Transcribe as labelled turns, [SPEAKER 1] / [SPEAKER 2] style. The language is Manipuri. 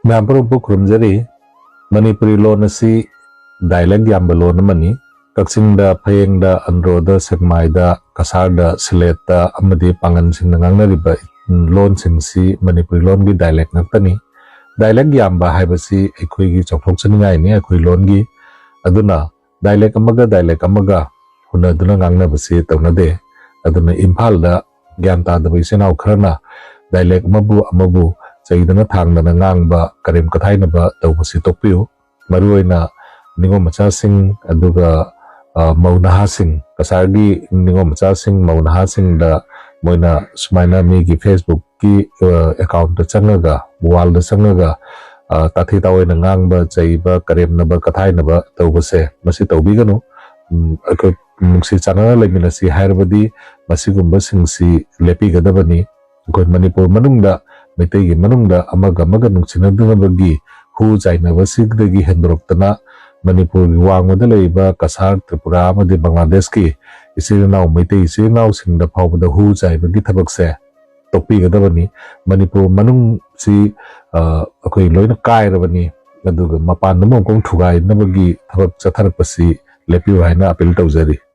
[SPEAKER 1] Myampuru Bukrum Manipuri loan asi dialect yamba loan mani Kaksinda Payengda Androda Segmaida Kasarda Sileta Amadi Pangan Sinanganga riba loan singsi Manipuri loan gi dialect naktani dialect yamba haibasi ekwigi chokthok chaningai ni ekhui loan gi aduna dialect amaga huna duna ngangna basi tawnade aduna Imphal da gyanta da bisena ukhrana dialect amabu chaidana thangna ngangba karim kathaina ba tawbasi tokpiu maruina ningo macha sing aduga maunaha sing kasargi ningo macha sing maunaha sing da moina sumaina migi Facebook ki account da changaga wall da changaga tathi tawoina ngangba chaiba karimna ba kathaina ba tawbase masi tawbiganu ako nungsi chana leminasi hairbadi masigumba singsi lepi gadabani ko Manipur manungda Meitegi manungda amaga nungchina dunabagi hu jaina basigdagi hendroktana Manipur wangwada leiba Kasar Tripura amadi Bangladesh ki isirinaw Meitei isirinaw singda phawbada hu jaibagi thabakse tokpi gadabani Manipur manung si akoi loina kairabani aduga mapan namong kong thugai nabagi thabak chatharpasi lepi haina appeal tawjari